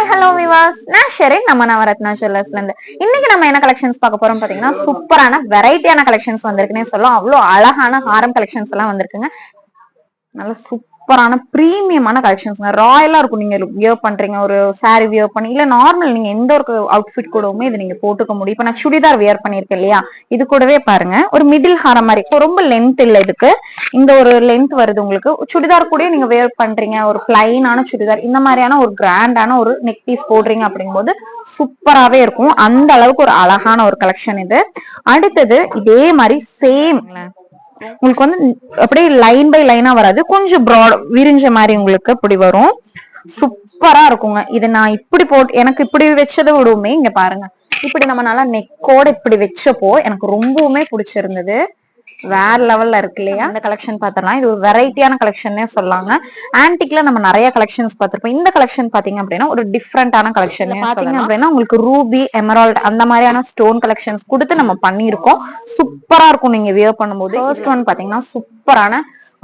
Hi hello விவாஸ், நான் ஷெரின். நம்ம நவரத்னா ஜுவல்லர்ஸ்ல இருந்து இன்னைக்கு நம்ம என்ன கலெக்ஷன்ஸ் பார்க்க போறோம் பாத்தீங்கன்னா, சூப்பரான வெரைட்டியான கலெக்ஷன்ஸ் வந்திருக்குன்னே சொல்லலாம். அவ்வளவு அழகான ஹாரம் கலெக்ஷன்ஸ் எல்லாம் வந்திருக்குங்க. நல்ல சூப்பரான பிரீமியமான கலெக்ஷன்ஸ், ராயலா இருக்கும். நீங்க வியர் பண்றீங்க, ஒரு சாரி வியர் பண்ணி, இல்ல நார்மல் நீங்க எந்த ஒரு அவுட்ஃபிட் கூடவுமே இது நீங்க போட்டுக்க முடியும். இப்ப நான் சுடிதார் வியர் பண்ணிருக்கேன் இல்லையா, இது கூடவே பாருங்க ஒரு மிடில் ஹாரம் மாதிரி, ரொம்ப லென்த் இல்ல இதுக்கு, இந்த ஒரு லென்த் வருது உங்களுக்கு. சுடிதார் கூட நீங்க வியர் பண்றீங்க, ஒரு பிளைனான சுடிதார், இந்த மாதிரியான ஒரு கிராண்டான ஒரு நெக் பீஸ் போடுறீங்க அப்படிங்கும்போது சூப்பராவே இருக்கும். அந்த அளவுக்கு ஒரு அழகான ஒரு கலெக்ஷன் இது. அடுத்தது இதே மாதிரி சேம் உங்களுக்கு வந்து அப்படியே லைன் பை லைனா வராது, கொஞ்சம் ப்ராட் விரிஞ்ச மாதிரி உங்களுக்கு இப்படி வரும். சூப்பரா இருக்குங்க. இது நான் இப்படி போட்டு எனக்கு இப்படி வச்சதை விடவுமே இங்க பாருங்க, இப்படி நம்ம நல்லா நெக்கோட இப்படி வச்சப்போ எனக்கு ரொம்பவுமே பிடிச்சிருந்தது. வேற லெவல்ல இருக்கு இல்லையா? இந்த கலெக்ஷன் பாத்திரலாம். இது ஒரு வெரைட்டியான கலெக்ஷன்னே சொல்லாங்க. ஆன்டிக்ல நம்ம நிறைய கலெக்ஷன்ஸ் பார்த்திருப்போம். இந்த கலெக்ஷன் பாத்தீங்க அப்படின்னா ஒரு டிஃப்ரெண்டான கலெக்ஷன் பாத்தீங்க அப்படின்னா உங்களுக்கு ரூபி, எமரால்ட் அந்த மாதிரியான ஸ்டோன் கலெக்ஷன்ஸ் கொடுத்து நம்ம பண்ணிருக்கோம். சூப்பரா இருக்கும் நீங்க வியர் பண்ணும்போது. ஃபர்ஸ்ட் ஒன் பாத்தீங்கன்னா சூப்பரான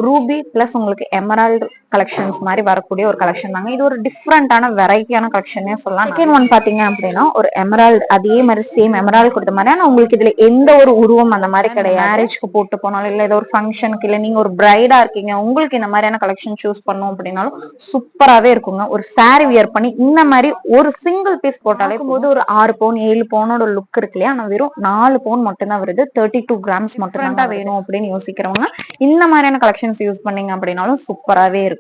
ரூபி பிளஸ் உங்களுக்கு எமரால்டு கலெக்ஷன்ஸ் மாதிரி வரக்கூடிய ஒரு கலெக்ஷன் தாங்க. இது ஒரு டிஃப்ரெண்டான வெரைட்டியான கலெக்ஷனே சொல்லலாம். செகண்ட் ஒன் பாத்தீங்க அப்படின்னா ஒரு எமரால்டு, அதே மாதிரி சேம் எமரால்டு கொடுத்த மாதிரி, ஆனா உங்களுக்கு இதுல எந்த ஒரு உருவம் அந்த மாதிரி கிடையாது. மேரேஜ்க்கு போட்டு போனாலும், இல்ல ஏதோ ஒரு ஃபங்க்ஷனுக்கு, இல்ல நீங்க ஒரு பிரைடா இருக்கீங்க, உங்களுக்கு இந்த மாதிரியான கலெக்ஷன் சூஸ் பண்ணணும் அப்படின்னாலும் சூப்பராவே இருக்குங்க. ஒரு சாரி வியர் பண்ணி இந்த மாதிரி ஒரு சிங்கிள் பீஸ் போட்டாலே போது ஒரு 6 பவுன் 7 பவுனோட லுக் இருக்கு இல்லையா, ஆனா வெறும் 4 பவுன் மட்டும் தான் வருது. 32 கிராம்ஸ் மட்டும் தான் வேணும் அப்படின்னு யோசிக்கிறவங்க இந்த மாதிரியான கலெக்ஷன்ஸ் யூஸ் பண்ணீங்க அப்படின்னாலும் சூப்பராவே இருக்கும்.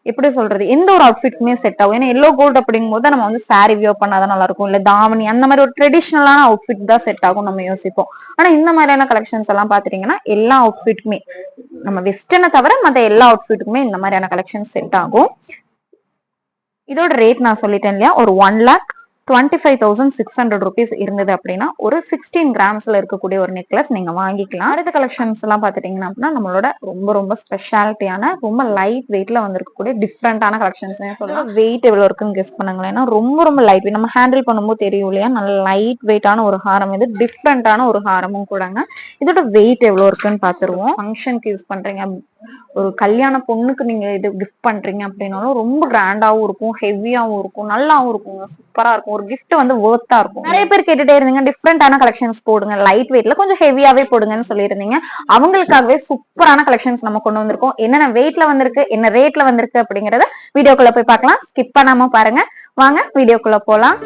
எப்படி சொல்றது, எந்த ஒரு அவுட்ஃபிட்மே செட் ஆகும். ஏன்னா எல்லோ கோல்ட் அப்படிங்கும் போது நம்ம வந்து சாரி வியர் பண்ணாதான் நல்லா இருக்கும், இல்ல தாவணி அந்த மாதிரி ஒரு ட்ரெடிஷனலான அவுட்ஃபிட் தான் செட் ஆகும் நம்ம யோசிப்போம். ஆனா இந்த மாதிரியான கலெக்ஷன்ஸ் எல்லாம் பாத்துட்டீங்கன்னா எல்லா அவுட்ஃபிட்டுமே, நம்ம வெஸ்டர்னை தவிர மத்த எல்லா அவுட்ஃபிட்டுக்குமே இந்த மாதிரியான கலெக்ஷன் செட் ஆகும். இதோட ரேட் நான் சொல்லிட்டேன் இல்லையா, ஒரு 1,25,600 rupees இருந்தது அப்படின்னா ஒரு 16 கிராம்ஸ்ல இருக்கக்கூடிய ஒரு நெக்லஸ் நீங்க வாங்கிக்கலாம். அடுத்த கலெக்ஷன்ஸ் எல்லாம் பாத்துட்டீங்கன்னா அப்படின்னா நம்மளோட ரொம்ப ரொம்ப ஸ்பெஷாலிட்டியான ரொம்ப லைட் வெயிட்ல வந்திருக்கக்கூடிய டிஃப்ரெண்டான கலெக்ஷன்ஸ் சொல்லலாம். வெயிட் எவ்வளவு இருக்குன்னு கெஸ் பண்ணுங்களேன். ரொம்ப ரொம்ப லைட் வெயிட், நம்ம ஹேண்டில் பண்ணும்போது தெரியும் இல்லையா, நல்ல லைட் வெயிட்டான ஒரு ஹாரம். இது டிஃப்ரெண்டான ஒரு ஹாரமும் கூடங்க. இதோட வெயிட் எவ்வளவு இருக்குன்னு பாத்துருவோம். ஃபங்க்ஷனுக்கு யூஸ் பண்றீங்க, ஒரு கல்யாண பொண்ணுக்கு நீங்க இது கிஃப்ட் பண்றீங்க அப்படின்னாலும் ரொம்ப கிராண்டாவும் இருக்கும், ஹெவியாவும் இருக்கும், நல்லாவும் இருக்குங்க, சூப்பரா இருக்கும். ஒரு கிஃப்ட் வந்து வொர்த்தா இருக்கும். நிறைய பேர் கேட்டுட்டே இருந்தீங்க டிஃப்ரெண்டான கலெக்ஷன்ஸ் போடுங்க, லைட் வெயிட்ல கொஞ்சம் ஹெவியாவே போடுங்கன்னு சொல்லியிருந்தீங்க. அவங்களுக்காகவே சூப்பரான கலெக்ஷன்ஸ் நம்ம கொண்டு வந்திருக்கோம். என்னென்ன வெயிட்ல வந்திருக்கு, என்ன ரேட்ல வந்திருக்கு அப்படிங்கறத வீடியோக்குள்ள போய் பார்க்கலாம். ஸ்கிப் பண்ணாம பாருங்க. வாங்க வீடியோக்குள்ள போலாம்.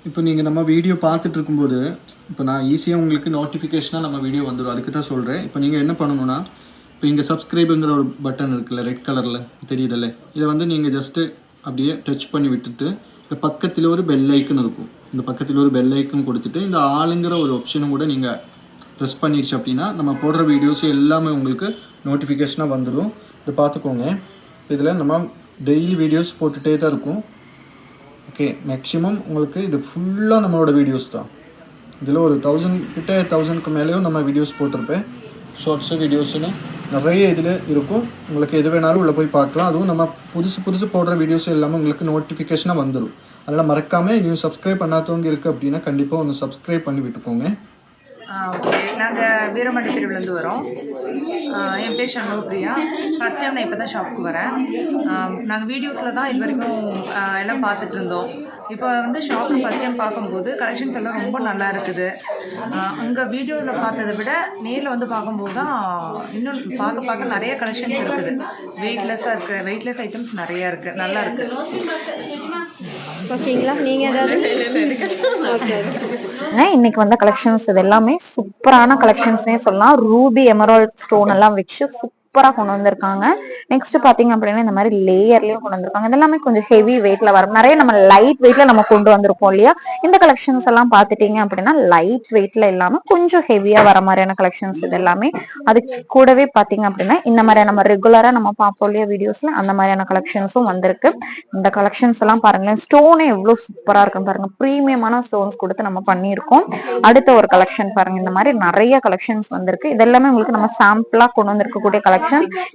இப்போ நீங்கள் நம்ம வீடியோ பார்த்துட்டு இருக்கும்போது இப்போ நான் ஈஸியாக உங்களுக்கு நோட்டிஃபிகேஷனாக நம்ம வீடியோ வந்துடும், அதுக்கு தான் சொல்கிறேன். இப்போ நீங்கள் என்ன பண்ணணும்னா, இப்போ இங்கே சப்ஸ்கிரைபுங்கிற ஒரு பட்டன் இருக்குல்ல, ரெட் கலரில் தெரியுதில்ல, இதை வந்து நீங்கள் ஜஸ்ட்டு அப்படியே டச் பண்ணி விட்டுட்டு இந்த பக்கத்தில் ஒரு பெல் ஐக்கன் இருக்கும், இந்த பக்கத்தில் ஒரு பெல் ஐக்கன் கொடுத்துட்டு இந்த ஆளுங்கிற ஒரு ஆப்ஷனும் கூட நீங்கள் ப்ரெஸ் பண்ணிடுச்சு அப்படின்னா நம்ம போடுற வீடியோஸ் எல்லாமே உங்களுக்கு நோட்டிஃபிகேஷனாக வந்துடும். இதை பார்த்துக்கோங்க. இதில் நம்ம டெய்லி வீடியோஸ் போட்டுகிட்டே தான் இருக்கும். ஓகே, மேக்ஸிமம் உங்களுக்கு இது ஃபுல்லாக நம்மளோட வீடியோஸ் தான். இதில் ஒரு 1000 கிட்ட 1000க்கு மேலேயும் நம்ம வீடியோஸ் போட்டிருப்பேன், ஷார்ட்ஸு வீடியோஸுன்னு நிறைய இதில் இருக்கும். உங்களுக்கு எது வேணாலும் உள்ளே போய் பார்க்கலாம். அதுவும் நம்ம புதுசு போடுற வீடியோஸ் எல்லாமே உங்களுக்கு நோட்டிஃபிகேஷனாக வந்துடும். அதெல்லாம் மறக்காமல் நீங்கள் சப்ஸ்கிரைப் பண்ணாதவங்க இருக்குது அப்படின்னா கண்டிப்பாக ஒன்று சப்ஸ்கிரைப் பண்ணி விட்டுக்கோங்க. ஓகே, நாங்கள் வீரமணி பிரிவுலேருந்து வரோம். என் பேர் சண்முகப்பிரியா. ஃபஸ்ட் டைம் நான் இப்போ தான் ஷாப்புக்கு வரேன். நாங்கள் வீடியோஸில் தான் இது வரைக்கும் எல்லாம் பார்த்துட்டு இருந்தோம். இப்போ வந்து ஷாப்பில் ஃபஸ்ட் டைம் பார்க்கும்போது கலெக்ஷன்ஸ் எல்லாம் ரொம்ப நல்லா இருக்குது. அங்கே வீடியோவில் பார்த்ததை விட நேரில் வந்து பார்க்கும்போது தான் இன்னும் பார்க்க நிறைய கலெக்ஷன்ஸ் இருக்குது. வெயிட்லெஸ் ஐட்டம்ஸ் நிறையா இருக்குது, நல்லா இருக்குது. ஓகேங்களா, நீங்கள் ஏதாவது இன்னைக்கு வந்த கலெக்ஷன்ஸ் இது எல்லாமே சூப்பரான கலெக்ஷன்ஸ்னே சொல்லலாம். ரூபி எமரால்ட் ஸ்டோன் எல்லாம் வச்சு சூப்பரா கொண்டு வந்திருக்காங்க. நெக்ஸ்ட் பாத்தீங்க அப்படின்னா இந்த மாதிரி லேயர்லயும் கொண்டு வந்திருக்காங்க. இதெல்லாமே கொஞ்சம் ஹெவி வெயிட்ல வரும். நிறைய நம்ம லைட் வெயிட்ல நம்ம கொண்டு வந்திருப்போம் இல்லையா. இந்த கலெக்ஷன்ஸ் எல்லாம் பாத்துட்டீங்க அப்படின்னா லைட் வெயிட்ல இல்லாம கொஞ்சம் ஹெவியா வர மாதிரியான கலெக்ஷன்ஸ் இது எல்லாமே. அது கூடவே பாத்தீங்க அப்படின்னா இந்த மாதிரியான நம்ம ரெகுலரா நம்ம பார்ப்போம் இல்லையா வீடியோஸ்ல, அந்த மாதிரியான கலெக்ஷன்ஸும் வந்திருக்கு. இந்த கலெக்ஷன்ஸ் எல்லாம் பாருங்களேன், ஸ்டோனே எவ்வளவு சூப்பரா இருக்கும் பாருங்க. பிரீமியமான ஸ்டோன்ஸ் கொடுத்து நம்ம பண்ணியிருக்கோம். அடுத்த ஒரு கலெக்ஷன் பாருங்க, இந்த மாதிரி நிறைய கலெக்ஷன்ஸ் வந்திருக்கு. இதெல்லாமே உங்களுக்கு நம்ம சாம்பிளா கொண்டு வந்திருக்கக்கூடிய கலெக்ஷன்ஸ்.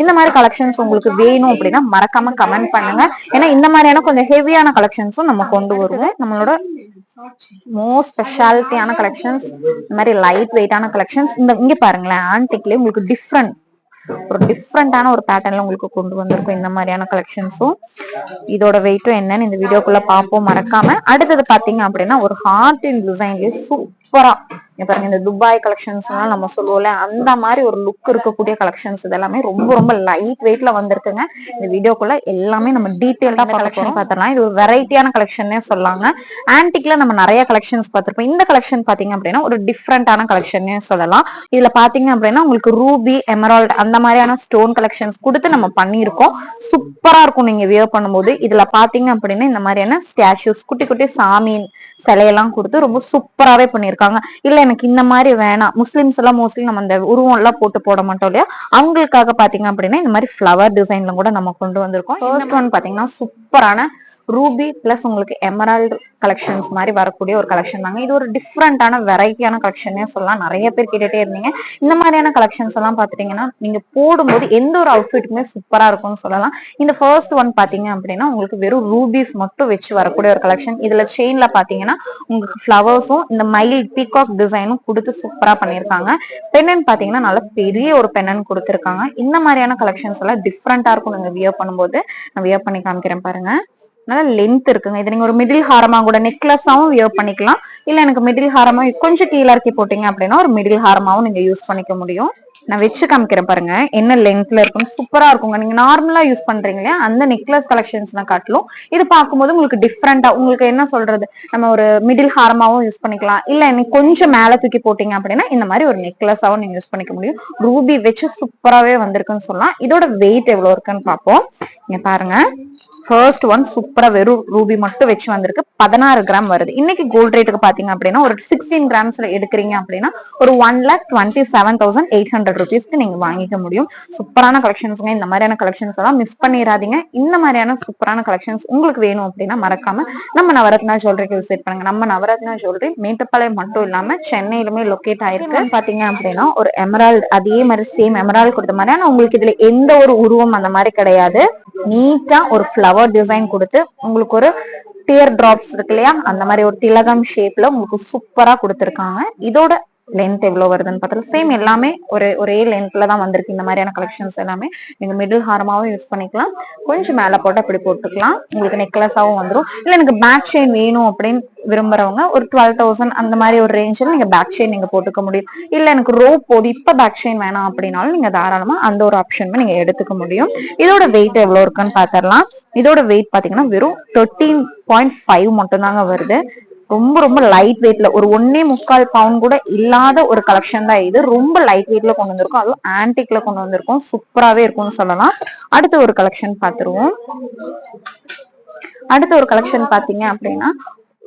இந்த மாதிரி கலெக்ஷன்ஸ் உங்களுக்கு வேணும் அப்படின்னா மறக்காம கமெண்ட் பண்ணுங்க. ஏன்னா இந்த மாதிரியான கொஞ்சம் ஹெவியான கலெக்ஷன்ஸும் நம்ம கொண்டு வருவோம். நம்மளோட மோஸ்ட் ஸ்பெஷாலிட்டியான கலெக்ஷன்ஸ், இந்த மாதிரி லைட் வெயிட்டான கலெக்ஷன்ஸ். இங்க பாருங்களேன், ஆன்டிக்லயே உங்களுக்கு டிஃப்ரெண்டான ஒரு பேட்டர்ன்ல உங்களுக்கு கொண்டு வந்திருக்கும் இந்த மாதிரியான கலெக்ஷன்ஸும். இதோட வெயிட்டும் என்னன்னு இந்த வீடியோக்குள்ள பார்ப்போம் மறக்காம. அடுத்தது பாத்தீங்க அப்படின்னா ஒரு ஹார்ட் இன் டிசைன்லயே சூப்பரா பாருங்க, இந்த துபாய் கலெக்ஷன்ஸ் எல்லாம் நம்ம சொல்லுவோம்ல, அந்த மாதிரி ஒரு லுக் இருக்கக்கூடிய கலெக்ஷன்ஸ் இதெல்லாமே ரொம்ப ரொம்ப லைட் வெயிட்ல வந்திருக்குங்க. இந்த வீடியோக்குள்ள எல்லாமே நம்ம டீடைல்டா கலெக்ஷன் பாத்திரலாம். இது ஒரு வெரைட்டியான கலெக்ஷன்னே சொல்லாங்க. ஆன்டிக்ல நம்ம நிறைய கலெக்ஷன்ஸ் பார்த்திருப்போம். இந்த கலெக்ஷன் பாத்தீங்க அப்படின்னா ஒரு டிஃப்ரெண்டான கலெக்ஷன்னே சொல்லலாம். இதுல பாத்தீங்க அப்படின்னா உங்களுக்கு ரூபி எமரால்ட் அந்த மாதிரியான ஸ்டோன் கலெக்ஷன்ஸ் கொடுத்து நம்ம பண்ணியிருக்கோம். சூப்பரா இருக்கும் நீங்க வியர் பண்ணும்போது. இதுல பாத்தீங்க அப்படின்னா இந்த மாதிரியான ஸ்டாச்சூஸ், குட்டி குட்டி சாமி சிலையெல்லாம் கொடுத்து ரொம்ப சூப்பராவே பண்ணியிருக்காங்க. இல்ல எனக்கு இந்த மாதிரி வேணாம், முஸ்லிம்ஸ் எல்லாம் மோஸ்ட்லி நம்ம இந்த உருவம் எல்லாம் போட மாட்டோம் இல்லையா, அவங்களுக்காக பாத்தீங்க அப்படின்னா இந்த மாதிரி ஃபிளவர் டிசைன்ல கூட நம்ம கொண்டு வந்திருக்கோம். ஃபர்ஸ்ட் ஒன் பாத்தீங்கன்னா சூப்பரான ரூபி பிளஸ் உங்களுக்கு எமரால்டு கலெக்ஷன்ஸ் மாதிரி வரக்கூடிய ஒரு கலெக்ஷன் தாங்க. இது ஒரு டிஃப்ரெண்டான வெரைட்டியான கலெக்ஷனே சொல்லலாம். நிறைய பேர் கேட்டுட்டே இருந்தீங்க. இந்த மாதிரியான கலெக்ஷன்ஸ் எல்லாம் பாத்துட்டீங்கன்னா நீங்க போடும்போது எந்த ஒரு அவுட்ஃபிட்டுமே சூப்பரா இருக்கும்னு சொல்லலாம். இந்த ஃபர்ஸ்ட் ஒன் பாத்தீங்க அப்படின்னா உங்களுக்கு வெறும் ரூபிஸ் மட்டும் வச்சு வரக்கூடிய ஒரு கலெக்ஷன். இதுல செயின்ல பாத்தீங்கன்னா உங்களுக்கு ஃபிளவர்ஸும் இந்த மயில் பீகாக் டிசைனும் கொடுத்து சூப்பரா பண்ணிருக்காங்க. பெண்ணன் பாத்தீங்கன்னா நல்ல பெரிய ஒரு பெண்ணன் கொடுத்திருக்காங்க. இந்த மாதிரியான கலெக்ஷன்ஸ் எல்லாம் டிஃப்ரெண்டா இருக்கும் நீங்க வியர் பண்ணும்போது. நான் வியர் பண்ணி காமிக்கிறேன் பாருங்க. நல்லா லென்த் இருக்குங்க. இது நீங்க ஒரு மிடில் ஹாரமா கூட நெக்லஸாவும் வியர் பண்ணிக்கலாம். இல்ல எனக்கு மிடில் ஹாரமா கொஞ்சம் கீழே இறக்கி போட்டீங்க அப்படின்னா ஒரு மிடில் ஹாரமாவும் நீங்க யூஸ் பண்ணிக்க முடியும். நான் வச்சு காமிக்கிறேன் பாருங்க, என்ன லென்த்ல இருக்கும். சூப்பரா இருக்குங்க. நீங்க நார்மலா யூஸ் பண்றீங்களா அந்த நெக்லஸ் கலெக்ஷன்ஸ் காட்டிலும் இது பார்க்கும்போது உங்களுக்கு டிஃப்ரெண்டா, உங்களுக்கு என்ன சொல்றது, நம்ம ஒரு மிடில் ஹாரமாவும் யூஸ் பண்ணிக்கலாம். இல்ல எனக்கு கொஞ்சம் மேல தூக்கி போட்டீங்க அப்படின்னா இந்த மாதிரி ஒரு நெக்லஸாவும் நீங்க யூஸ் பண்ணிக்க முடியும். ரூபி வச்சு சூப்பராவே வந்திருக்குன்னு சொல்லலாம். இதோட வெயிட் எவ்வளவு இருக்குன்னு பார்ப்போம். இங்க பாருங்க, ஃபர்ஸ்ட் ஒன் சூப்பரா வெறும் ரூபி மட்டும் வச்சு வந்திருக்கு. 16 கிராம் வருது. இன்னைக்கு கோல்ட் ரேட்டுக்கு பாத்தீங்க அப்படின்னா ஒரு 16 கிராம்ஸ்ல எடுக்கிறீங்க அப்படின்னா ஒரு 1,27,800 rupeesக்கு நீங்க வாங்கிக்க முடியும். சூப்பரான கலெக்ஷன்ஸ்ங்க. இந்த மாதிரியான கலெக்ஷன்ஸ் எல்லாம் மிஸ் பண்ணிடாதீங்க. இந்த மாதிரியான சூப்பரான கலெக்ஷன்ஸ் உங்களுக்கு வேணும் அப்படின்னா மறக்காம நம்ம நவரத்னா ஜுவல்லரிக்கு விசிட் பண்ணுங்க. நம்ம நவரத்னா ஜுவல்லரி மேட்டுப்பாளையம் மட்டும் இல்லாம சென்னையிலுமே லொகேட் ஆயிருக்கு. பாத்தீங்க அப்படின்னா ஒரு எமரால்டு, அதே மாதிரி சேம் எமரால்டு கொடுத்த மாதிரி, ஆனா உங்களுக்கு இதுல எந்த ஒரு உருவம் அந்த மாதிரி கிடையாது. நீட்டா ஒரு ஃபிளவர் டிசைன் கொடுத்து உங்களுக்கு ஒரு டியர் டிராப்ஸ் இருக்கு இல்லையா, அந்த மாதிரி ஒரு திலகம் ஷேப்ல உங்களுக்கு சூப்பரா கொடுத்திருக்காங்க. இதோட லென்த் எவ்வளவு வருதுன்னு பார்த்தா சேம் எல்லாமே ஒரே லென்த்ல தான் வந்திருக்கு. இந்த மாதிரியான கலெக்ஷன்ஸ் எல்லாமே நீங்க மிடில் ஹாரமாவும் யூஸ் பண்ணிக்கலாம். கொஞ்சம் மேல போட்டு அப்படி போட்டுக்கலாம். உங்களுக்கு நெக்லஸாவும் வந்துடும். இல்ல எனக்கு பேக் செயின் வேணும் அப்படின்னு விரும்புறவங்க ஒரு 12,000 அந்த மாதிரி ஒரு ரேஞ்சில் நீங்க பேக் செயின் நீங்க போட்டுக்க முடியும். இல்ல எனக்கு ரோப் போது இப்ப பேக் செயின் வேணாம் அப்படின்னாலும் நீங்க தாராளமா அந்த ஒரு ஆப்ஷனுமே நீங்க எடுத்துக்க முடியும். இதோட வெயிட் எவ்வளவு இருக்குன்னு பாத்திரலாம். இதோட வெயிட் பாத்தீங்கன்னா வெறும் 13.5 மட்டும் தாங்க வருது. ரொம்ப ரொம்ப லைட் வெயிட்ல ஒரு 1.25 பவுண்ட் கூட இல்லாத ஒரு கலெக்ஷன் தான் இது. ரொம்ப லைட் வெயிட்ல கொண்டு வந்திருக்கோம். அதுவும் ஆன்டிக்ல கொண்டு வந்திருக்கோம். சூப்பராவே இருக்கும்னு சொல்லலாம். அடுத்த ஒரு கலெக்ஷன் பாத்துருவோம். அடுத்த ஒரு கலெக்ஷன் பாத்தீங்க அப்படின்னா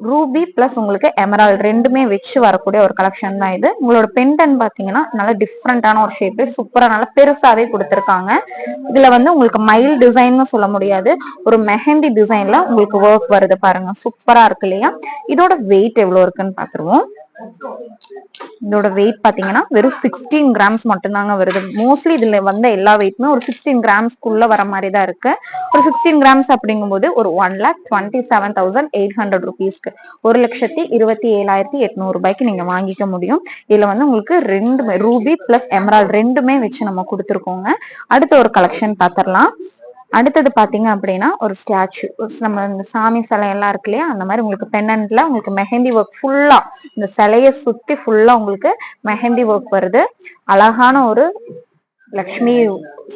ரூபி பிளஸ் உங்களுக்கு எமரால்ட் ரெண்டுமே வச்சு வரக்கூடிய ஒரு கலெக்ஷன் தான் இது. உங்களோட பெண்டன் பாத்தீங்கன்னா நல்ல டிஃப்ரெண்டான ஒரு ஷேப், சூப்பரா நல்லா பெருசாவே கொடுத்திருக்காங்க. இதுல வந்து உங்களுக்கு மயில் டிசைன்னு சொல்ல முடியாது, ஒரு மெஹந்தி டிசைன்ல உங்களுக்கு ஒர்க் வருது பாருங்க. சூப்பரா இருக்கு இல்லையா. இதோட வெயிட் எவ்வளவு இருக்குன்னு பாத்துருவோம். இதோட வெயிட் பாத்தீங்கன்னா வெறும் 16 கிராம்ஸ் மட்டும் தாங்க வருது. மோஸ்ட்லி இதுல வந்த எல்லா வெயிட்டுமே ஒரு 16 கிராம்ஸ்க்குள்ள வர மாதிரி தான் இருக்கு. ஒரு 16 கிராம்ஸ் அப்படிங்கும்போது ஒரு 1,27,800 ருபீஸ்க்கு 1,27,800 ரூபாய்க்கு நீங்க வாங்கிக்க முடியும். இதுல வந்து உங்களுக்கு ரெண்டு ரூபி பிளஸ் எமரால்ட் ரெண்டுமே வச்சு நம்ம கொடுத்துருக்கோங்க. அடுத்த ஒரு கலெக்ஷன் பாத்திரலாம். அடுத்தது பாத்தீங்க அப்படின்னா ஒரு ஸ்டாச்சு, நம்ம இந்த சாமி சிலை எல்லாம் இருக்கு இல்லையா, அந்த மாதிரி உங்களுக்கு பெண்ணன்ட்ல உங்களுக்கு மெஹந்தி ஒர்க் ஃபுல்லா இந்த சிலைய சுத்தி ஃபுல்லா உங்களுக்கு மெஹந்தி ஒர்க் வருது. அழகான ஒரு லக்ஷ்மி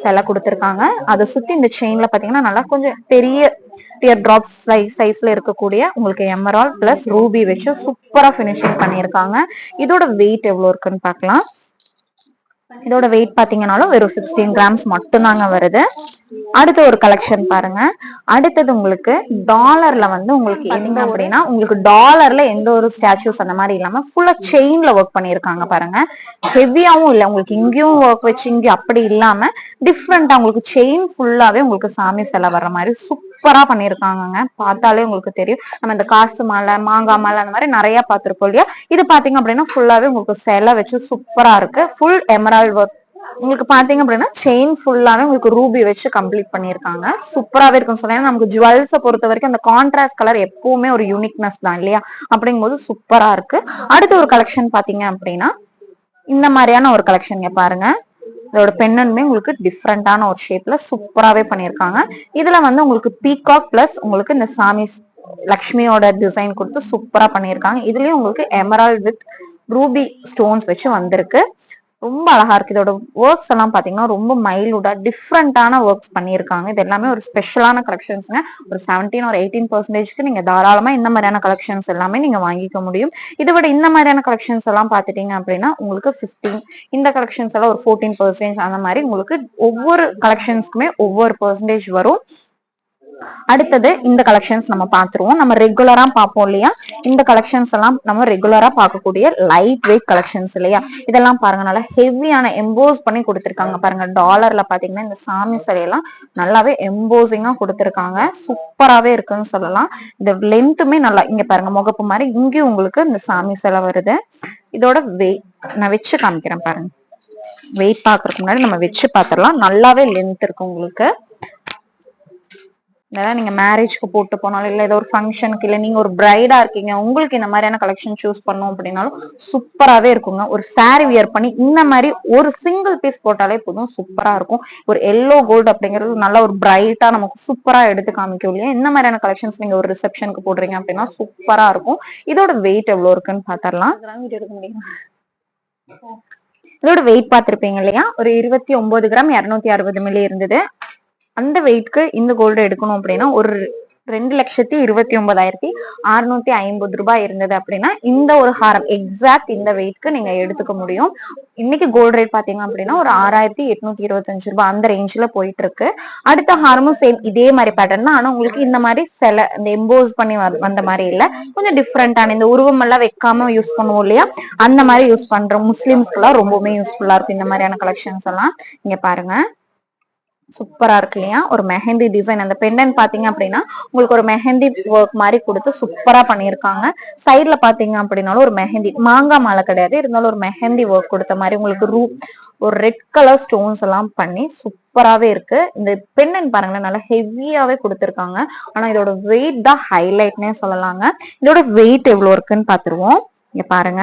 சிலை கொடுத்துருக்காங்க. அதை சுத்தி இந்த செயின்ல பாத்தீங்கன்னா நல்லா கொஞ்சம் பெரிய டியர் டிராப்ஸ் சைஸ்ல இருக்கக்கூடிய உங்களுக்கு எமரால்ட் பிளஸ் ரூபி வச்சு சூப்பரா பினிஷிங் பண்ணியிருக்காங்க. இதோட வெயிட் எவ்வளவு இருக்குன்னு பாக்கலாம். இதோட வெயிட் பாத்தீங்கன்னாலும் வெறும் 16 கிராம்ஸ் மட்டும் தாங்க வருது. அடுத்த ஒரு கலெக்ஷன் பாருங்க. அடுத்தது உங்களுக்கு டாலர்ல வந்து உங்களுக்கு என்ன அப்படின்னா உங்களுக்கு டாலர்ல எந்த ஒரு ஸ்டாச்சூஸ் அந்த மாதிரி இல்லாம ஃபுல்லா செயின்ல ஒர்க் பண்ணிருக்காங்க பாருங்க. ஹெவியாவும் இல்ல, உங்களுக்கு இங்கேயும் ஒர்க் வச்சு இங்க அப்படி இல்லாம டிஃப்ரெண்டா உங்களுக்கு செயின் ஃபுல்லாவே உங்களுக்கு சாமி சிலை வர்ற மாதிரி சூப்பரா பண்ணிருக்காங்க. பார்த்தாலே உங்களுக்கு தெரியும். நம்ம இந்த காசு மாலை, மாங்காய் மாலை அந்த மாதிரி நிறைய பார்த்திருப்போம் இல்லையா. இது பாத்தீங்க அப்படின்னா ஃபுல்லாவே உங்களுக்கு சிலை வச்சு சூப்பரா இருக்கு. ஃபுல் எமரால்ட் ஒர்க் உங்களுக்கு பாத்தீங்க அப்படின்னா செயின் ஃபுல்லாவே உங்களுக்கு ரூபி வச்சு கம்ப்ளீட் பண்ணிருக்காங்க. சூப்பராவே இருக்குன்னு சொன்னா நமக்கு ஜுவல்ஸை பொறுத்த வரைக்கும் அந்த கான்ட்ராஸ்ட் கலர் எப்பவுமே ஒரு யூனிக்னஸ் தான் இல்லையா, அப்படிங்கும் போது சூப்பரா இருக்கு. அடுத்த ஒரு கலெக்ஷன் பாத்தீங்க அப்படின்னா இந்த மாதிரியான ஒரு கலெக்ஷன் பாருங்க. இதோட பெண்ணன்மே உங்களுக்கு டிஃப்ரெண்டான ஒரு ஷேப்ல சூப்பராவே பண்ணிருக்காங்க. இதுல வந்து உங்களுக்கு பீகாக் பிளஸ் உங்களுக்கு இந்த சாமி லக்ஷ்மியோட டிசைன் கொடுத்து சூப்பரா பண்ணிருக்காங்க. இதுலயும் உங்களுக்கு எமரால்ட் வித் ரூபி ஸ்டோன்ஸ் வச்சு வந்திருக்கு. ரொம்ப அழகா இருக்கு. இதோட ஒர்க்ஸ் எல்லாம் பாத்தீங்கன்னா ரொம்ப மைல்டா டிஃப்ரெண்டான ஒர்க்ஸ் பண்ணிருக்காங்க. இது எல்லாமே ஒரு ஸ்பெஷலான கலெக்ஷன்ஸ்ங்க. ஒரு 17 or 18% நீங்க தாராளமா இந்த மாதிரியான கலெக்ஷன்ஸ் எல்லாமே நீங்க வாங்கிக்க முடியும். இதை விட இந்த மாதிரியான கலெக்ஷன்ஸ் எல்லாம் பாத்துட்டீங்க அப்படின்னா உங்களுக்கு 15, இந்த கலெக்ஷன்ஸ் எல்லாம் ஒரு 14% அந்த மாதிரி உங்களுக்கு ஒவ்வொரு கலெக்ஷன்ஸ்க்குமே ஒவ்வொரு பெர்சன்டேஜ் வரும். அடுத்தது இந்த கலெக்ஷன்ஸ் நம்ம பாத்துருவோம். நம்ம ரெகுலரா பார்ப்போம் இல்லையா, இந்த கலெக்ஷன்ஸ் எல்லாம் நம்ம ரெகுலரா பார்க்கக்கூடிய லைட் வெயிட் கலெக்ஷன்ஸ் இல்லையா. இதெல்லாம் பாருங்க நல்லா ஹெவியான எம்போஸ் பண்ணி கொடுத்திருக்காங்க பாருங்க. டாலர்ல பாத்தீங்கன்னா இந்த சாமி சிலையெல்லாம் நல்லாவே எம்போசிங்கா கொடுத்திருக்காங்க. சூப்பராவே இருக்குன்னு சொல்லலாம். இந்த லென்த்துமே நல்லா இங்க பாருங்க முகப்பு மாதிரி இங்கேயும் உங்களுக்கு இந்த சாமி சிலை வருது. இதோட வெயிட் நான் வச்சு காமிக்கிறேன் பாருங்க. வெயிட் பாக்குறதுக்கு முன்னாடி நம்ம வச்சு பாத்திரலாம். நல்லாவே லென்த் இருக்கு உங்களுக்கு. இதெல்லாம் நீங்க மேரேஜ்க்கு போட்டு போனாலும் இல்ல ஏதோ ஒரு ஃபங்க்ஷனுக்கு இல்ல நீங்க ஒரு பிரைடா இருக்கீங்க உங்களுக்கு இந்த மாதிரியான கலெக்ஷன் சூஸ் பண்ணோம் அப்படின்னாலும் சூப்பராவே இருக்குங்க. ஒரு சாரி வியர் பண்ணி இந்த மாதிரி ஒரு சிங்கிள் பீஸ் போட்டாலே போதும் சூப்பரா இருக்கும். ஒரு எல்லோ கோல்டு அப்படிங்கிறது நல்ல ஒரு பிரைட்டா நமக்கு சூப்பரா எடுத்து காமிக்கும் இல்லையா. இந்த மாதிரியான கலெக்ஷன்ஸ் நீங்க ஒரு ரிசப்ஷனுக்கு போடுறீங்க அப்படின்னா சூப்பரா இருக்கும். இதோட வெயிட் எவ்வளவு இருக்குன்னு பாத்திரலாம். இதோட வெயிட் பார்த்திருப்பீங்க இல்லையா, ஒரு 29 கிராம் 260 மில்லி இருந்தது. அந்த வெயிட்க்கு இந்த கோல்டு எடுக்கணும் அப்படின்னா ஒரு 2,29,650 ரூபாய் இருந்தது அப்படின்னா இந்த ஒரு ஹாரம் எக்ஸாக்ட் இந்த வெயிட்க்கு நீங்க எடுத்துக்க முடியும். இன்னைக்கு கோல்டு ரேட் பாத்தீங்க அப்படின்னா ஒரு 6,825 ரூபாய் அந்த ரேஞ்ச்ல போயிட்டு இருக்கு. அடுத்த ஹாரமும் சேம் இதே மாதிரி பேட்டர்ன் தான். ஆனா உங்களுக்கு இந்த மாதிரி சில இந்த எம்போஸ் பண்ணி வந்த மாதிரி இல்ல, கொஞ்சம் டிஃப்ரெண்டான இந்த உருவம் எல்லாம் வைக்காம யூஸ் பண்ணுவோம் இல்லையா, அந்த மாதிரி யூஸ் பண்றோம். முஸ்லிம்ஸ்க்கு எல்லாம் ரொம்பவுமே யூஸ்ஃபுல்லா இருக்கும் இந்த மாதிரியான கலெக்ஷன்ஸ் எல்லாம். இங்க பாருங்க சூப்பரா இருக்கு இல்லையா. ஒரு மெஹந்தி டிசைன் அந்த பெண்டன் பாத்தீங்க அப்படின்னா உங்களுக்கு ஒரு மெஹந்தி ஒர்க் மாதிரி கொடுத்து சூப்பரா பண்ணிருக்காங்க. சைட்ல பாத்தீங்க அப்படின்னாலும் ஒரு மெஹந்தி மாங்காய் மாலை கிடையாது, இருந்தாலும் ஒரு மெஹந்தி ஒர்க் கொடுத்த மாதிரி உங்களுக்கு ஒரு ரெட் கலர் ஸ்டோன்ஸ் எல்லாம் பண்ணி சூப்பராவே இருக்கு. இந்த பெண்டன் பாருங்களேன் நல்லா ஹெவியாவே கொடுத்துருக்காங்க. ஆனா இதோட வெயிட் தான் ஹைலைட்னே சொல்லலாங்க. இதோட வெயிட் எவ்வளவு இருக்குன்னு பாத்துருவோம். இங்க பாருங்க.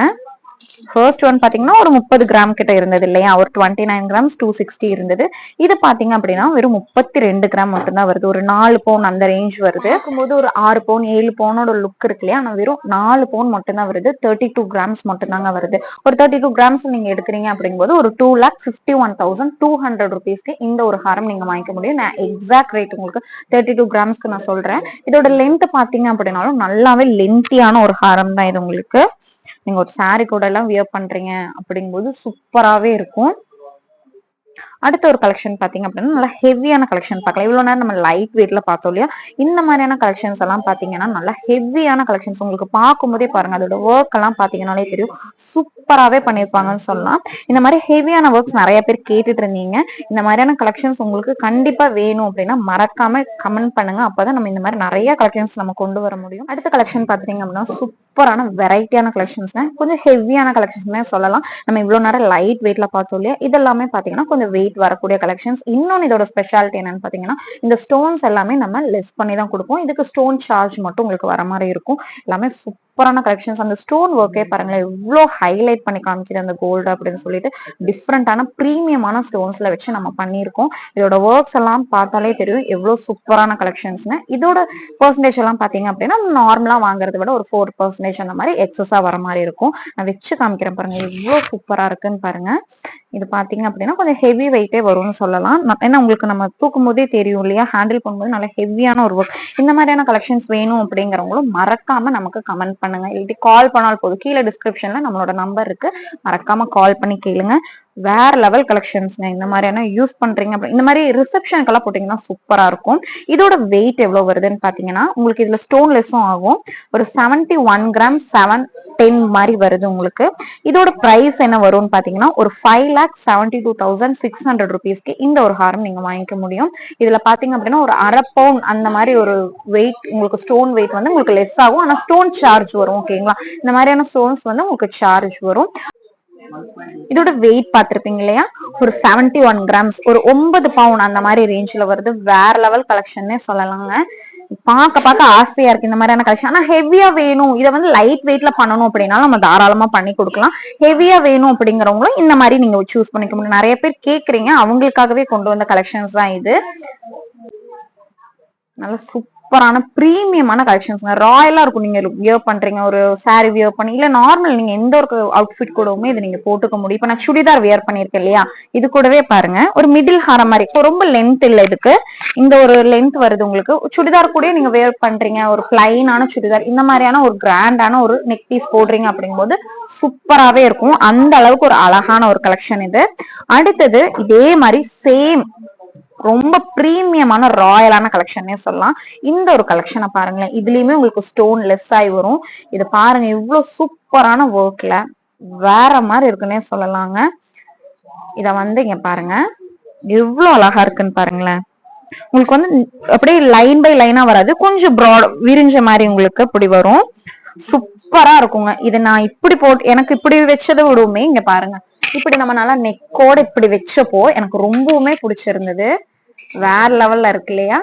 ஃபர்ஸ்ட் ஒன் பாத்தீங்கன்னா ஒரு 30 கிராம் கிட்ட இருந்தது இல்லையா, ஒரு 29 கிராம்ஸ் 260 இருந்தது. இது பாத்தீங்க அப்படின்னா வெறும் 32 கிராம் மட்டும்தான் வருது. ஒரு 4 பவுன் அந்த ரேஞ்ச் வருது. போது ஒரு 6 பவுன் 7 பவுனோட லுக் இருக்கு இல்லையா, ஆனா வெறும் 4 பவுன் மட்டும் தான் வருது. 32 கிராம்ஸ் மட்டும் தாங்க வருது. ஒரு 32 கிராம்ஸ் நீங்க எடுக்கிறீங்க அப்படிங்கும்போது ஒரு 2,51,200 ருபீஸ்க்கு இந்த ஒரு ஹாரம் நீங்க வாங்கிக்க முடியும். நான் எக்ஸாக்ட் ரேட் உங்களுக்கு 32 கிராம்ஸ்க்கு நான் சொல்றேன். இதோட லென்த் பாத்தீங்க அப்படின்னாலும் நல்லாவே லென்த்தியான ஒரு ஹாரம் தான் இது. உங்களுக்கு நீங்க ஒரு சாரி கூட எல்லாம் வியர் பண்றீங்க அப்படிங்கும்போது சூப்பராவே இருக்கும். அடுத்த ஒரு கலெக்ஷன் பாத்தீங்க அப்படின்னா நல்லா ஹெவியான கலெக்ஷன் பார்க்கலாம். இவ்வளவு நேரம் நம்ம லைட் வெயிட்ல பார்த்தோம் இல்லையா, இந்த மாதிரியான கலெக்ஷன்ஸ் எல்லாம் பாத்தீங்கன்னா நல்லா ஹெவியான கலெக்ஷன்ஸ். உங்களுக்கு பார்க்கும் போதே பாருங்க, அதோட ஒர்க் எல்லாம் பாத்தீங்கன்னாலே தெரியும், சூப்பராகவே பண்ணியிருப்பாங்கன்னு சொல்லலாம். இந்த மாதிரி ஹெவியான ஒர்க்ஸ் நிறைய பேர் கேட்டுட்டு இருந்தீங்க. இந்த மாதிரியான கலெக்ஷன்ஸ் உங்களுக்கு கண்டிப்பா வேணும் அப்படின்னா மறக்காம கமெண்ட் பண்ணுங்க. அப்பதான் நம்ம இந்த மாதிரி நிறைய கலெக்ஷன்ஸ் நம்ம கொண்டு வர முடியும். அடுத்த கலெக்ஷன் பாத்தீங்க அப்படின்னா சூப்பரான வெரைட்டியான கலெக்ஷன்ஸ், கொஞ்சம் ஹெவியான கலெக்ஷன்ஸ் சொல்லலாம். நம்ம இவ்வளவு நேரம் லைட் வெயிட்ல பார்த்தோம் இல்லையா, இதெல்லாமே பாத்தீங்கன்னா கொஞ்சம் வெயிட் வரக்கூடிய கலெக்ஷன்ஸ். இன்னொன்னு இதோட ஸ்பெஷாலிட்டி என்னன்னு பாத்தீங்கன்னா, இந்த ஸ்டோன்ஸ் எல்லாமே நம்ம லெஸ் பண்ணி தான் கொடுப்போம். இதுக்கு ஸ்டோன் சார்ஜ் மட்டும் உங்களுக்கு வர மாதிரி இருக்கும். எல்லாமே சூப்பரான கலெக்ஷன்ஸ். அந்த ஸ்டோன் ஒர்க்கே பாருங்களேன், எவ்வளவு ஹைலைட் பண்ணி காமிக்குது அந்த கோல்டு அப்படின்னு சொல்லிட்டு. டிஃப்ரெண்டான பிரீமியமான ஸ்டோன்ஸ்ல வச்சு நம்ம பண்ணியிருக்கோம். இதோட ஒர்க்ஸ் எல்லாம் பார்த்தாலே தெரியும் எவ்வளவு சூப்பரான கலெக்ஷன்ஸ்னு. இதோட பெர்சன்டேஜ் எல்லாம் பாத்தீங்க அப்படின்னா நார்மலா வாங்குறதை விட ஒரு 4% அந்த மாதிரி எக்ஸஸா வர மாதிரி இருக்கும். நான் வச்சு காமிக்கிறேன் பாருங்க, எவ்வளவு சூப்பரா இருக்குன்னு பாருங்க. இது பாத்தீங்க அப்படின்னா கொஞ்சம் ஹெவி வெயிட்டே வரும்னு சொல்லலாம். ஏன்னா உங்களுக்கு நம்ம தூக்கும் போதே தெரியும் இல்லையா, ஹேண்டில் பண்ணும்போது நல்ல ஹெவியான ஒரு ஒர்க். இந்த மாதிரியான கலெக்ஷன்ஸ் வேணும் அப்படிங்கிறவங்களும் மறக்காம நமக்கு கமெண்ட் பண்ணுங்க, இல்லாட்டி கால் பண்ணால் போதும். கீழே டிஸ்கிரிப்ஷன்ல நம்மளோட நம்பர் இருக்கு, மறக்காம கால் பண்ணி கேளுங்க. வேற லெவல் கலெக்ஷன்ஸ்ங்க. இந்த மாதிரியான யூஸ் பண்றீங்க அப்படி இந்த மாதிரி ரிசப்ஷனுக்கெல்லாம் போட்டீங்கன்னா சூப்பரா இருக்கும். இதோட வெயிட் எவ்வளவு வருதுன்னு பாத்தீங்கன்னா, உங்களுக்கு இதுல ஸ்டோன்லெஸ்ஸும் ஆகும். ஒரு 71 கிராம் 710 மாதிரி வருது உங்களுக்கு. இதோட பிரைஸ் என்ன வரும்னு பாத்தீங்கன்னா, ஒரு 5,72,600 rupeesக்கு இந்த ஒரு ஹாரம் நீங்க வாங்கிக்க முடியும். இதுல பாத்தீங்க அப்படின்னா ஒரு அரை பவுன் அந்த மாதிரி ஒரு வெயிட் உங்களுக்கு, ஸ்டோன் வெயிட் வந்து உங்களுக்கு லெஸ் ஆகும். ஆனா ஸ்டோன் சார்ஜ் வரும். ஓகேங்களா, இந்த மாதிரியான ஸ்டோன்ஸ் வந்து உங்களுக்கு சார்ஜ் வரும். இதோட வெயிட் பார்த்திருப்பீங்க இல்லையா, ஒரு 71 கிராம்ஸ், ஒரு 9 பவுன் அந்த மாதிரி ரேஞ்ச்ல வருது. வேற லெவல் கலெக்ஷன்னே சொல்லலாங்க. பார்க்க ஆசையா இருக்கு இந்த மாதிரியான கலெக்ஷன். ஆனா ஹெவியா வேணும், இதை வந்து லைட் வெயிட்ல பண்ணணும் அப்படின்னா நம்ம தாராளமா பண்ணி கொடுக்கலாம். ஹெவியா வேணும் அப்படிங்கிறவங்களும் இந்த மாதிரி நீங்க சூஸ் பண்ணிக்க முடியும். நிறைய பேர் கேக்குறீங்க, அவங்களுக்காகவே கொண்டு வந்த கலெக்ஷன்ஸ் தான் இது. நல்ல சூப்பரான பிரீமியமான கலெக்ஷன்ஸ், ராயலா இருக்கும். நீங்க வியர் பண்றீங்க, ஒரு சாரி வியர் பண்ணி, இல்ல நார்மல் நீங்க எந்த ஒரு அவுட்ஃபிட் கூடவுமே இது நீங்க போட்டுக்க முடியும். இப்ப நான் சுடிதார் வியர் பண்ணிருக்கேன் இல்லையா, இது கூடவே பாருங்க ஒரு மிடில் ஹாரம் மாதிரி, ரொம்ப லென்த் இல்ல இதுக்கு, இந்த ஒரு லென்த் வருது உங்களுக்கு. சுடிதார் கூட நீங்க வியர் பண்றீங்க, ஒரு பிளைனான சுடிதார், இந்த மாதிரியான ஒரு கிராண்டான ஒரு நெக் பீஸ் போடுறீங்க அப்படிங்கும்போது சூப்பராவே இருக்கும். அந்த அளவுக்கு ஒரு அழகான ஒரு கலெக்ஷன் இது. அடுத்தது இதே மாதிரி சேம் ரொம்ப பிரீமியமான ராயலான கலெக்ஷனே சொல்லலாம். இந்த ஒரு கலெக்ஷனை பாருங்களேன், இதுலயுமே உங்களுக்கு ஸ்டோன் லெஸ் ஆகி வரும். இது பாருங்க இவ்வளவு சூப்பரான ஒர்க்ல வேற மாதிரி இருக்குன்னே சொல்லலாங்க. இத வந்து இங்க பாருங்க எவ்வளவு அழகா இருக்குன்னு பாருங்களேன். உங்களுக்கு வந்து அப்படியே லைன் பை லைனா வராது, கொஞ்சம் ப்ராட் விரிஞ்ச மாதிரி உங்களுக்கு இப்படி வரும். சூப்பரா இருக்குங்க. இது நான் இப்படி போட்டு, எனக்கு இப்படி வச்சதை விடவுமே இங்க பாருங்க, இப்படி நம்ம நல்லா நெக்கோட இப்படி வச்சப்போ எனக்கு ரொம்பவுமே பிடிச்சிருந்தது. வேற லெவல்ல இருக்கு இல்லையா.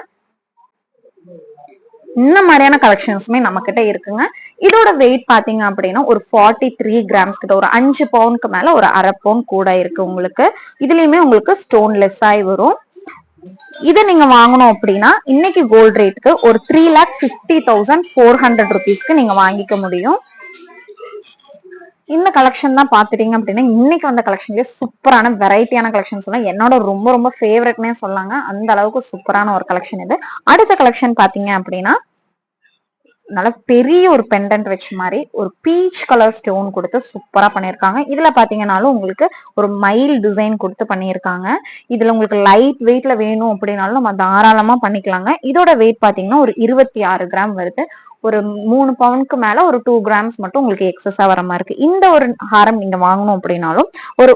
இந்த மாதிரியான கலெக்ஷன்ஸுமே நம்ம கிட்ட இருக்குங்க. இதோட வெயிட் பாத்தீங்க அப்படின்னா ஒரு 43 கிராம்ஸ் கிட்ட, ஒரு 5 பவுனுக்கு மேல ஒரு அரை பவுன் கூட இருக்கு உங்களுக்கு. இதுலயுமே உங்களுக்கு ஸ்டோன் லெஸ் ஆகி வரும். இதை நீங்க வாங்கணும் அப்படின்னா இன்னைக்கு கோல்ட் ரேட்டுக்கு ஒரு 3,50,400 rupeesக்கு நீங்க வாங்கிக்க முடியும். இந்த கலெக்ஷன் தான் பாத்துட்டீங்க அப்படின்னா இன்னைக்கு வந்த கலெக்ஷன்லயே சூப்பரான வெரைட்டியான கலெக்ஷன்ஸ் எல்லாம் என்னோட ரொம்ப ரொம்ப ஃபேவரட்னே சொல்லாங்க. அந்த அளவுக்கு சூப்பரான ஒரு கலெக்ஷன் இது. அடுத்த கலெக்ஷன் பாத்தீங்க அப்படின்னா நல்ல பெரிய ஒரு பெண்டன்ட் வச்ச மாதிரி ஒரு பீச் கலர் ஸ்டோன் கொடுத்து சூப்பரா பண்ணிருக்காங்க. இதுல பாத்தீங்கன்னாலும் உங்களுக்கு ஒரு மயில் டிசைன் கொடுத்து பண்ணிருக்காங்க. இதுல உங்களுக்கு லைட் வெயிட்ல வேணும் அப்படின்னாலும் நம்ம தாராளமா பண்ணிக்கலாங்க. இதோட வெயிட் பாத்தீங்கன்னா ஒரு 26 கிராம் வருது. ஒரு 3 பவுனுக்கு மேல ஒரு 2 கிராம்ஸ் மட்டும் உங்களுக்கு எக்ஸஸா வர மாதிரி இருக்கு. இந்த ஒரு ஹாரம் நீங்க வாங்கணும் அப்படின்னாலும் ஒரு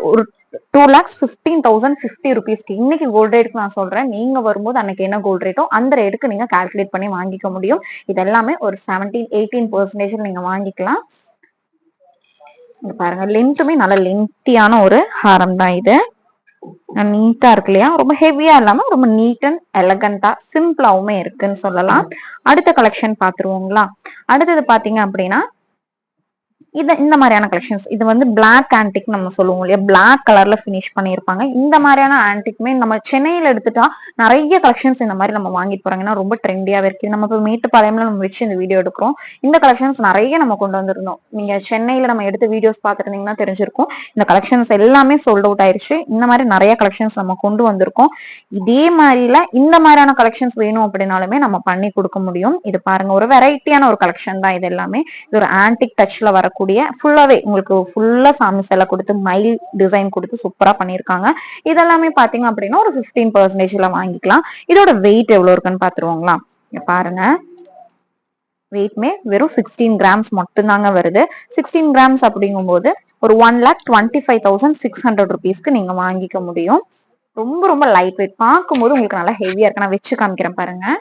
2,15,050 rupeesக்கு இன்னைக்கு கோல்ட் ரேட்டுக்கு நான் சொல்றேன். நீங்க வரும்போது அன்னைக்கு என்ன கோல்ட் ரேட்டோ அந்த ரேட்டுக்கு நீங்க கால்குலேட் பண்ணி வாங்கிக்க முடியும். இது எல்லாமே ஒரு 17-18% நீங்க வாங்கிக்கலாம். பாருங்க லென்த்துமே நல்ல லென்த்தியான ஒரு ஹாரம் தான் இது. நீட்டா இருக்கு இல்லையா, ரொம்ப ஹெவியா இல்லாம ரொம்ப நீட் அண்ட் எலகண்டா சிம்பிளாவுமே இருக்குன்னு சொல்லலாம். அடுத்த கலெக்ஷன் பாத்துருவோங்களா. அடுத்தது பாத்தீங்க அப்படின்னா இந்த மாதிரியான கலெக்ஷன்ஸ். இது வந்து பிளாக் ஆன்டிக் நம்ம சொல்லுவோம் இல்லையா, பிளாக் கலர்ல பினிஷ் பண்ணிருப்பாங்க. இந்த மாதிரியான ஆன்டிக்மே நம்ம சென்னையில எடுத்துட்டா நிறைய கலெக்ஷன்ஸ் இந்த மாதிரி நம்ம வாங்கிட்டு போறாங்க. ஏன்னா ரொம்ப ட்ரெண்டியாவே இருக்கு. நம்ம இப்போ மேட்டுப்பாளையம்ல நம்ம வச்சு இந்த வீடியோ எடுக்கிறோம். இந்த கலெக்ஷன்ஸ் நிறைய நம்ம கொண்டு வந்திருந்தோம். நீங்க சென்னையில நம்ம எடுத்த வீடியோஸ் பாத்துருந்தீங்கன்னா தெரிஞ்சிருக்கும். இந்த கலெக்ஷன்ஸ் எல்லாமே சோல்ட் அவுட் ஆயிருச்சு. இந்த மாதிரி நிறைய கலெக்ஷன்ஸ் நம்ம கொண்டு வந்திருக்கோம். இதே மாதிரில இந்த மாதிரியான கலெக்ஷன்ஸ் வேணும் அப்படின்னாலுமே நம்ம பண்ணி கொடுக்க முடியும். இது பாருங்க ஒரு வெரைட்டியான ஒரு கலெக்ஷன் தான் இது எல்லாமே. இது ஒரு ஆன்டிக் டச்ல வரக்கூடிய வரக்கூடிய ஃபுல்லாவே உங்களுக்கு ஃபுல்லா சாமி சிலை கொடுத்து மயில் டிசைன் கொடுத்து சூப்பரா பண்ணிருக்காங்க. இதெல்லாமே பாத்தீங்க அப்படின்னா ஒரு 15% வாங்கிக்கலாம். இதோட வெயிட் எவ்வளவு இருக்குன்னு பாத்துருவோங்களா? இங்க பாருங்க, வெயிட்மே வெறும் 16 கிராம்ஸ் மட்டும்தாங்க வருது. 16 கிராம்ஸ் அப்படிங்கும்போது ஒரு 1,25,600 rupeesக்கு நீங்க வாங்கிக்க முடியும். ரொம்ப ரொம்ப லைட் வெயிட், பார்க்கும்போது உங்களுக்கு நல்லா ஹெவியா இருக்கு. நான் வச்சு காமிக்கிறேன் பாருங்க.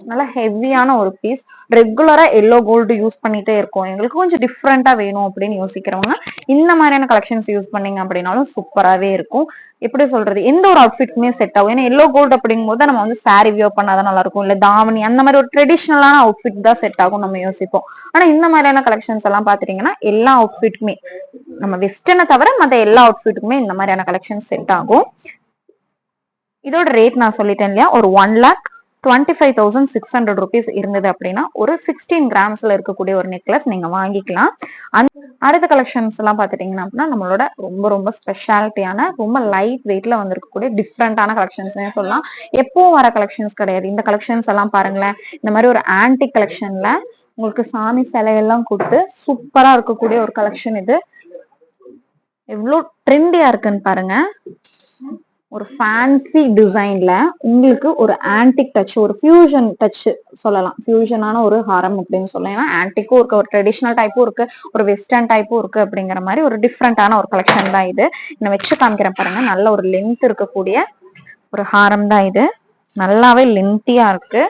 நல்லா ஹெவியான ஒரு பீஸ். ரெகுலரா எல்லோ கோல்டு யூஸ் பண்ணிட்டே இருக்கோம், எங்களுக்கு கொஞ்சம் டிஃப்ரெண்டா வேணும் அப்படின்னு யோசிக்கிறவங்க இந்த மாதிரியான கலெக்ஷன்ஸ் யூஸ் பண்ணீங்க அப்படின்னாலும் சூப்பராவே இருக்கும். எப்படி சொல்றது, எந்த ஒரு அவுட்ஃபிட்க்குமே செட் ஆகும். ஏன்னா எல்லோ கோல்டு அப்படிங்கும் போது நம்ம வந்து சாரி வியர் பண்ணாதான் நல்லா இருக்கும், இல்ல தாவணி அந்த மாதிரி ஒரு ட்ரெடிஷனலான அவுட்ஃபிட் தான் செட் ஆகும் நம்ம யோசிப்போம். ஆனா இந்த மாதிரியான கலெக்ஷன்ஸ் எல்லாம் பாத்துட்டீங்கன்னா எல்லா அவுட்ஃபிட்க்குமே, நம்ம வெஸ்டர்னை தவிர மத்த எல்லா அவுட்ஃபிட்டுக்குமே இந்த மாதிரியான கலெக்ஷன் செட் ஆகும். இதோட ரேட் நான் சொல்லிட்டேன் இல்லையா, ஒரு 1,25,600 rupees இருந்தது அப்படின்னா ஒரு 16 கிராம்ஸ்ல இருக்கக்கூடிய ஒரு நெக்லஸ் நீங்க வாங்கிக்கலாம். அடுத்த கலெக்ஷன்ஸ் எல்லாம் பாத்துட்டீங்கன்னா அப்படின்னா நம்மளோட ரொம்ப ரொம்ப ஸ்பெஷாலிட்டியான ரொம்ப லைட் வெயிட்ல வந்திருக்கக்கூடிய டிஃப்ரெண்டான கலெக்ஷன்ஸ் சொல்லலாம். எப்பவும் வர கலெக்ஷன்ஸ் கிடையாது. இந்த கலெக்ஷன்ஸ் எல்லாம் பாருங்களேன், இந்த மாதிரி ஒரு ஆன்டிக் கலெக்ஷன்ல உங்களுக்கு சாமி சிலையெல்லாம் கொடுத்து சூப்பரா இருக்கக்கூடிய ஒரு கலெக்ஷன். இது எவ்வளவு ட்ரெண்டியா இருக்குன்னு பாருங்க. ஒரு ஃபேன்சி டிசைன்ல உங்களுக்கு ஒரு ஆன்டிக் டச், ஒரு ஃபியூஷன் டச் சொல்லலாம். ஃபியூஷனான ஒரு ஹாரம் அப்படின்னு சொல்லலாம். ஏன்னா ஆன்டிக்கும் இருக்கு, ஒரு ட்ரெடிஷனல் டைப்பும் இருக்கு, ஒரு வெஸ்டர்ன் டைப்பும் இருக்கு. அப்படிங்கிற மாதிரி ஒரு டிஃப்ரெண்டான ஒரு கலெக்ஷன் தான் இது. நான் வச்சு காமிக்கிறேன் பாருங்க. நல்ல ஒரு லென்த் இருக்கக்கூடிய ஒரு ஹாரம் தான் இது. நல்லாவே லென்த்தியா இருக்கு,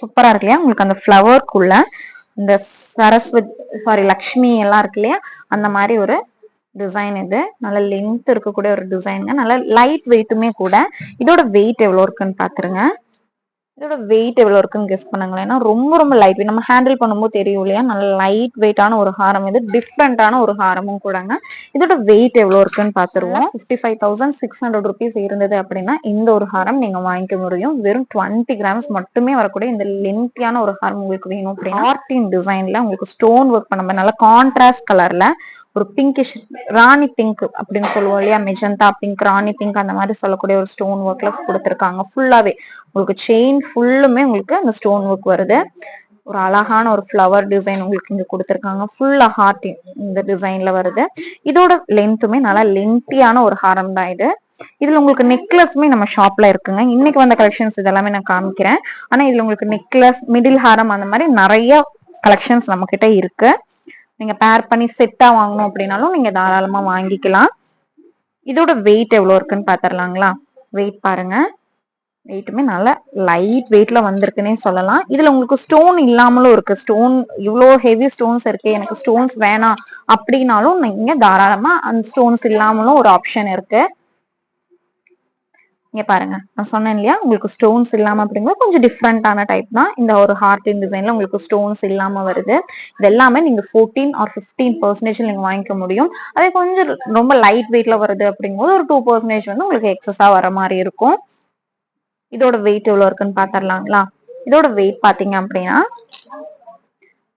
சூப்பரா இருக்கு இல்லையா? உங்களுக்கு அந்த ஃபிளவர்க்குள்ள இந்த சரஸ்வதி லக்ஷ்மி எல்லாம் இருக்கு இல்லையா, அந்த மாதிரி ஒரு டிசைன். இது நல்ல லென்த் இருக்கக்கூடிய ஒரு டிசைனுங்க, நல்ல லைட் வெயிட்டுமே கூட. இதோட வெயிட் எவ்வளவு இருக்குன்னு பாத்துருங்க. இதோட வெயிட் எவ்வளவு இருக்குன்னு கெஸ் பண்ணுங்களேன். ஏன்னா ரொம்ப ரொம்ப லைட் வெயிட், நம்ம ஹேண்டில் பண்ணும்போது தெரியும் இல்லையா, நல்ல லைட் வெயிட்டான ஒரு ஹாரம். இது டிஃப்ரெண்டான ஒரு ஹாரமும் கூடங்க. இதோட வெயிட் எவ்வளவு இருக்குன்னு பாத்துருவோம். 55,600 rupees இருந்தது அப்படின்னா இந்த ஒரு ஹாரம் நீங்க வாங்கிக்க முடியும். வெறும் 20 கிராம்ஸ் மட்டுமே வரக்கூடிய இந்த லென்த்தியான ஒரு ஹாரம் உங்களுக்கு வேணும் அப்படின்னா ஆர்டின் டிசைன்ல உங்களுக்கு ஸ்டோன் ஒர்க் பண்ண நல்ல கான்ட்ராஸ்ட் கலர்ல ஒரு பிங்கிஷ் ராணி பிங்க் அப்படின்னு சொல்லுவோம் இல்லையா, மெஜந்தா பிங்க், ராணி பிங்க் அந்த மாதிரி சொல்லக்கூடிய ஒரு ஸ்டோன் ஒர்க்ல கொடுத்துருக்காங்க. ஃபுல்லாவே உங்களுக்கு செயின் ஃபுல்லுமே உங்களுக்கு அந்த ஸ்டோன் ஒர்க் வருது. ஒரு அழகான ஒரு ஃப்ளவர் டிசைன் உங்களுக்கு இங்க கொடுத்துருக்காங்க. ஃபுல்லா ஹார்ட் இந்த டிசைன்ல வருது. இதோட லென்த்துமே நல்லா லென்த்தியான ஒரு ஹாரம் தான் இது. இதுல உங்களுக்கு நெக்லஸ்மே நம்ம ஷாப்ல இருக்குங்க. இன்னைக்கு வந்த கலெக்ஷன்ஸ் இதெல்லாமே நான் காமிக்கிறேன். ஆனா இதுல உங்களுக்கு நெக்லஸ், மிடில் ஹாரம் அந்த மாதிரி நிறைய கலெக்ஷன்ஸ் நம்ம கிட்ட இருக்கு. நீங்க பேர் பண்ணி செட்டா வாங்கணும் அப்படின்னாலும் நீங்க தாராளமா வாங்கிக்கலாம். இதோட வெயிட் எவ்வளவு இருக்குன்னு பாத்திரலாங்களா? வெயிட் பாருங்க, வெயிட்டுமே நல்லா லைட் வெயிட்ல வந்திருக்குன்னே சொல்லலாம். இதுல உங்களுக்கு ஸ்டோன் இல்லாமலும் இருக்கு. ஸ்டோன் இவ்வளோ ஹெவி ஸ்டோன்ஸ் இருக்கு, எனக்கு ஸ்டோன்ஸ் வேணாம் அப்படின்னாலும் நீங்க தாராளமா அந்த ஸ்டோன்ஸ் இல்லாமலும் ஒரு ஆப்ஷன் இருக்கு. இங்க பாருங்க, நான் சொன்னேன் இல்லையா, உங்களுக்கு ஸ்டோன்ஸ் இல்லாம அப்படிங்கிறது கொஞ்சம் டிஃப்ரெண்டான டைப் தான். இந்த ஒரு ஹார்டின் டிசைன்ல உங்களுக்கு ஸ்டோன்ஸ் இல்லாம வருது. இது எல்லாமே நீங்க 14 or 15% நீங்க வாங்கிக்க முடியும். அதே கொஞ்சம் ரொம்ப லைட் வெயிட்ல வருது அப்படிங்கும்போது ஒரு 2% வந்து உங்களுக்கு எக்ஸஸா வர மாதிரி இருக்கும். இதோட வெயிட் எவ்வளவு இருக்குன்னு பாத்திரலாங்களா? இதோட வெயிட் பாத்தீங்க அப்படின்னா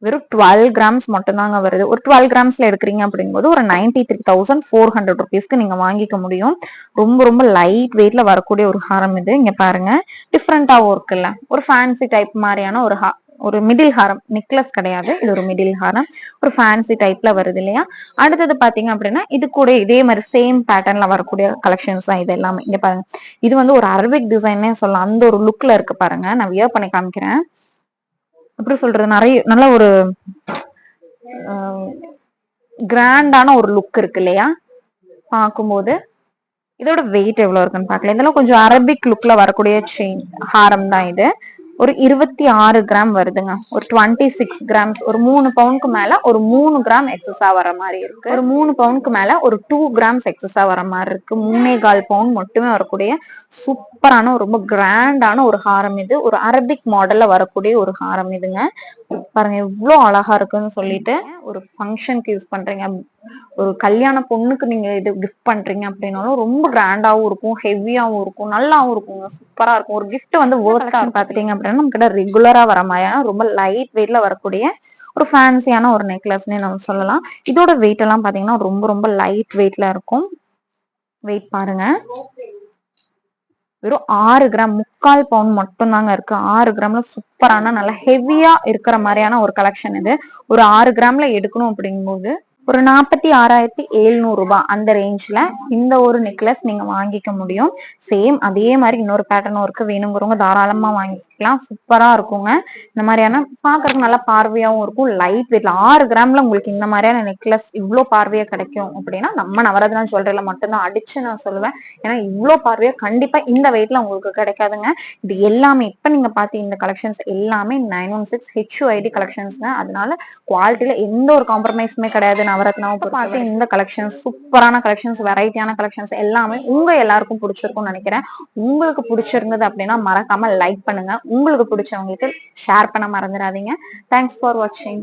வெறும் 12 கிராம்ஸ் மட்டும்தாங்க வருது. ஒரு 12 கிராம்ஸ்ல எடுக்கிறீங்க அப்படிங்கும்போது ஒரு 93,400 rupeesக்கு நீங்க வாங்கிக்க முடியும். ரொம்ப ரொம்ப லைட் வெயிட்ல வரக்கூடிய ஒரு ஹாரம் இது. இங்க பாருங்க, டிஃப்ரெண்டாவும் இருக்குல்ல, ஒரு ஃபேன்சி டைப் மாதிரியான ஒரு மிடில் ஹாரம். நெக்லஸ் கிடையாது, இது ஒரு மிடில் ஹாரம். ஒரு ஃபேன்சி டைப்ல வருது இல்லையா? அடுத்தது பாத்தீங்க அப்படின்னா இது கூட இதே மாதிரி சேம் பேட்டர்ன்ல வரக்கூடிய கலெக்ஷன்ஸ் தான் இது எல்லாமே. இங்க பாருங்க, இது வந்து ஒரு அரபிக் டிசைன்னே சொல்லலாம். அந்த ஒரு லுக்ல இருக்கு பாருங்க. நான் வியர் பண்ணி காமிக்கிறேன். எப்படி சொல்றது, நிறைய நல்ல ஒரு கிராண்டான ஒரு லுக் இருக்கு இல்லையா பார்க்கும்போது. இதோட வெயிட் எவ்வளவு இருக்குன்னு பாக்கல. இதெல்லாம் கொஞ்சம் அரபிக் லுக்ல வரக்கூடிய செயின் ஹாரம் தான் இது. ஒரு 26 கிராம் வருதுங்க. ஒரு 26 கிராம்ஸ், ஒரு 3 பவுனுக்கு மேல ஒரு 3 கிராம் எக்ஸஸா வர மாதிரி இருக்கு. ஒரு 3 பவுனுக்கு மேல ஒரு 2 கிராம்ஸ் எக்ஸஸா வர மாதிரி இருக்கு. 3.25 பவுன் மட்டுமே வரக்கூடிய சூப்பரான ரொம்ப கிராண்டான ஒரு ஹாரம் இது. ஒரு அரபிக் மாடல்ல வரக்கூடிய ஒரு ஹாரம் இதுங்க. பாருங்க எவ்வளவு அழகா இருக்குன்னு சொல்லிட்டு. ஒரு ஃபங்க்ஷனுக்கு யூஸ் பண்றீங்க, ஒரு கல்யாண பொண்ணுக்கு நீங்க இது கிஃப்ட் பண்றீங்க அப்படின்னாலும் ரொம்ப கிராண்டாவும் இருக்கும், ஹெவியாவும் இருக்கும், நல்லாவும் இருக்குங்க, சூப்பரா இருக்கும். ஒரு கிஃப்ட் வந்து ஒர்த்தா பாத்துட்டீங்க அப்படின்னா நம்ம கிட்ட ரெகுலரா வர மாதிரியான ரொம்ப லைட் வெயிட்ல வரக்கூடிய ஒரு ஃபேன்சியான ஒரு நெக்லஸ்னே நம்ம சொல்லலாம். இதோட வெயிட் எல்லாம் பாத்தீங்கன்னா ரொம்ப ரொம்ப லைட் வெயிட்ல இருக்கும். வெயிட் பாருங்க, வெறும் 6 கிராம் 3/4 பவுண்ட் மட்டும் தாங்க இருக்கு. 6 கிராம்ல சூப்பரான நல்ல ஹெவியா இருக்கிற மாதிரியான ஒரு கலெக்ஷன் இது. ஒரு 6 கிராம்ல எடுக்கணும் அப்படிங்கும்போது ஒரு 46,700 ரூபாய் அந்த ரேஞ்ச்ல இந்த ஒரு நெக்லஸ் நீங்க வாங்கிக்க முடியும். சேம் அதே மாதிரி இன்னொரு பேட்டர்னும் இருக்கு. வேணுங்கிறவங்க தாராளமா வாங்கிக்கலாம். சூப்பரா இருக்குங்க. இந்த மாதிரியான பாக்குறதுக்கு நல்லா பார்வையாவும் இருக்கும். லைட் வெயிட்ல 6 கிராம்ல உங்களுக்கு இந்த மாதிரியான நெக்லஸ் இவ்வளவு பார்வையா கிடைக்கும் அப்படின்னா நம்ம நவரத்னா ஜுவல்லரியில மட்டும்தான் அடிச்சு நான் சொல்லுவேன். ஏன்னா இவ்வளவு பார்வையா கண்டிப்பா இந்த வெயிட்ல உங்களுக்கு கிடைக்காதுங்க. இது எல்லாமே இப்ப நீங்க பார்த்த இந்த கலெக்ஷன்ஸ் எல்லாமே 916 HUID கலெக்ஷன்ஸ்ங்க. அதனால குவாலிட்டியில எந்த ஒரு காம்ப்ரமைஸுமே கிடையாது. நவரத்னாவும் பார்த்து இந்த கலெக்ஷன்ஸ் சூப்பரான கலெக்ஷன்ஸ், வெரைட்டியான கலெக்ஷன்ஸ் எல்லாமே உங்க எல்லாருக்கும் பிடிச்சிருக்கும்னு நினைக்கிறேன். உங்களுக்கு பிடிச்சிருந்தது அப்படின்னா மறக்காம லைக் பண்ணுங்க. உங்களுக்கு பிடிச்சவங்களுக்கு ஷேர் பண்ண மறந்துடாதீங்க. தேங்க்ஸ் ஃபார் வாட்சிங்.